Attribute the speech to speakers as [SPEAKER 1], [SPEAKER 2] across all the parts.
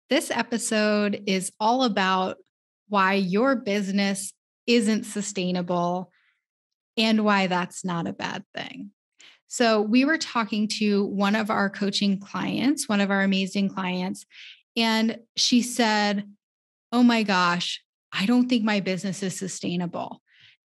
[SPEAKER 1] This episode is all about why your business isn't sustainable and why that's not a bad thing. So, we were talking to one of our coaching clients, one of our amazing clients, and she said, "Oh my gosh, I don't think my business is sustainable."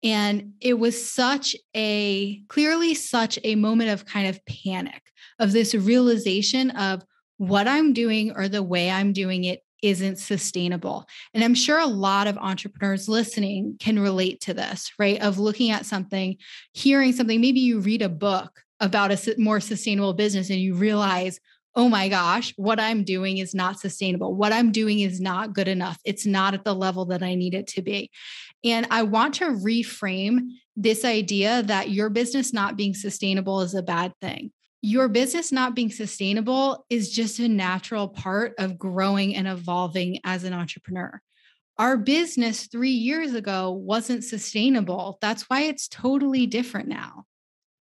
[SPEAKER 1] And it was clearly such a moment of kind of panic, of this realization of what I'm doing or the way I'm doing it isn't sustainable. And I'm sure a lot of entrepreneurs listening can relate to this, right? Of looking at something, hearing something, maybe you read a book about a more sustainable business and you realize, oh my gosh, what I'm doing is not sustainable. What I'm doing is not good enough. It's not at the level that I need it to be. And I want to reframe this idea that your business not being sustainable is a bad thing. Your business not being sustainable is just a natural part of growing and evolving as an entrepreneur. Our business 3 years ago wasn't sustainable. That's why it's totally different now.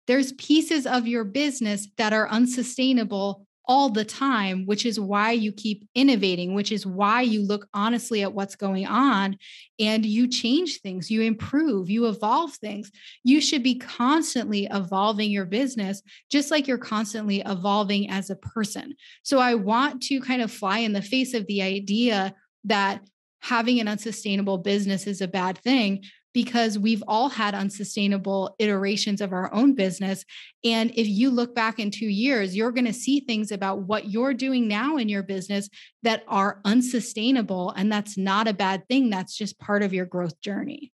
[SPEAKER 1] There's pieces of your business that are unsustainable all the time, which is why you keep innovating, which is why you look honestly at what's going on and you change things, you improve, you evolve things. You should be constantly evolving your business, just like you're constantly evolving as a person. So I want to kind of fly in the face of the idea that having an unsustainable business is a bad thing, because we've all had unsustainable iterations of our own business. And if you look back in 2 years, you're going to see things about what you're doing now in your business that are unsustainable. And that's not a bad thing. That's just part of your growth journey.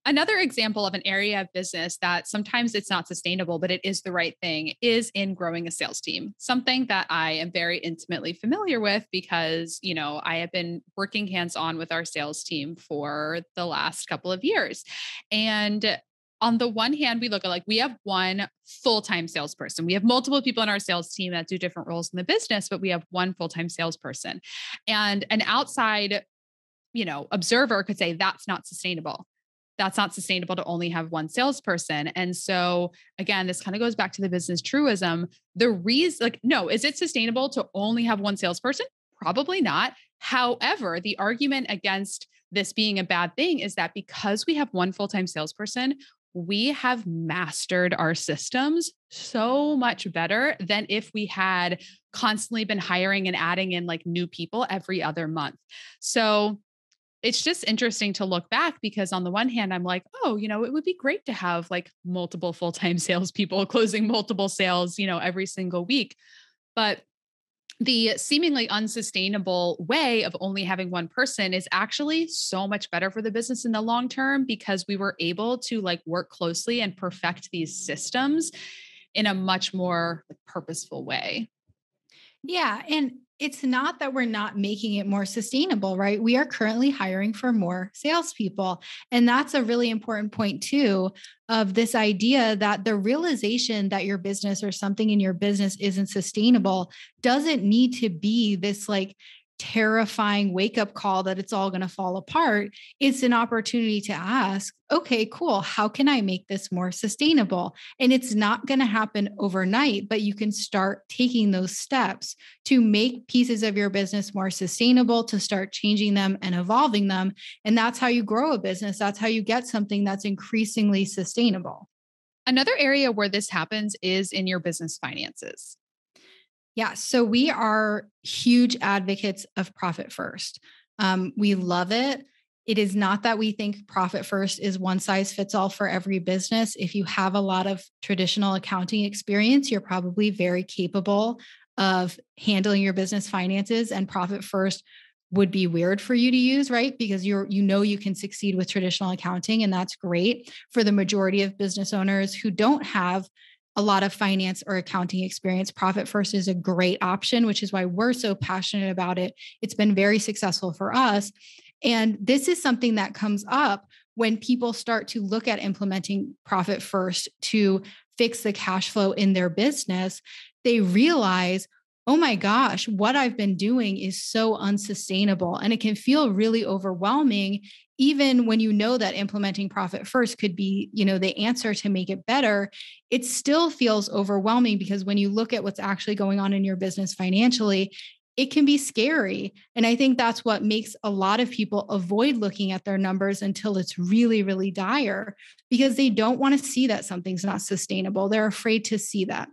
[SPEAKER 2] Another example of an area of business that sometimes it's not sustainable, but it is the right thing, is in growing a sales team. Something that I am very intimately familiar with because, I have been working hands-on with our sales team for the last couple of years. And on the one hand, we look at we have one full-time salesperson. We have multiple people in our sales team that do different roles in the business, but we have one full-time salesperson. And an outside, observer could say that's not sustainable. That's not sustainable to only have one salesperson. And so again, this kind of goes back to the business truism. The reason, no, is it sustainable to only have one salesperson? Probably not. However, the argument against this being a bad thing is that because we have one full-time salesperson, we have mastered our systems so much better than if we had constantly been hiring and adding in new people every other month. So it's just interesting to look back because on the one hand, I'm like, oh, it would be great to have multiple full-time salespeople closing multiple sales, every single week. But the seemingly unsustainable way of only having one person is actually so much better for the business in the long term because we were able to work closely and perfect these systems in a much more purposeful way.
[SPEAKER 1] Yeah. And it's not that we're not making it more sustainable, right? We are currently hiring for more salespeople. And that's a really important point, too, of this idea that the realization that your business or something in your business isn't sustainable doesn't need to be this terrifying wake up call that it's all going to fall apart. It's an opportunity to ask, okay, cool. How can I make this more sustainable? And it's not going to happen overnight, but you can start taking those steps to make pieces of your business more sustainable, to start changing them and evolving them. And that's how you grow a business. That's how you get something that's increasingly sustainable.
[SPEAKER 2] Another area where this happens is in your business finances.
[SPEAKER 1] Yeah. So we are huge advocates of profit first. We love it. It is not that we think profit first is one size fits all for every business. If you have a lot of traditional accounting experience, you're probably very capable of handling your business finances, and profit first would be weird for you to use, right? Because you can succeed with traditional accounting, and that's great. For the majority of business owners who don't have a lot of finance or accounting experience, profit first is a great option, which is why we're so passionate about it. It's been very successful for us. And this is something that comes up when people start to look at implementing profit first to fix the cash flow in their business. They realize, oh my gosh, what I've been doing is so unsustainable. And it can feel really overwhelming, even when you know that implementing profit first could be, the answer to make it better. It still feels overwhelming because when you look at what's actually going on in your business financially, it can be scary. And I think that's what makes a lot of people avoid looking at their numbers until it's really, really dire, because they don't want to see that something's not sustainable. They're afraid to see that.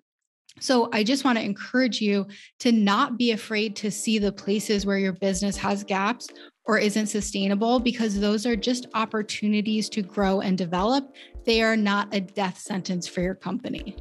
[SPEAKER 1] So I just want to encourage you to not be afraid to see the places where your business has gaps or isn't sustainable, because those are just opportunities to grow and develop. They are not a death sentence for your company.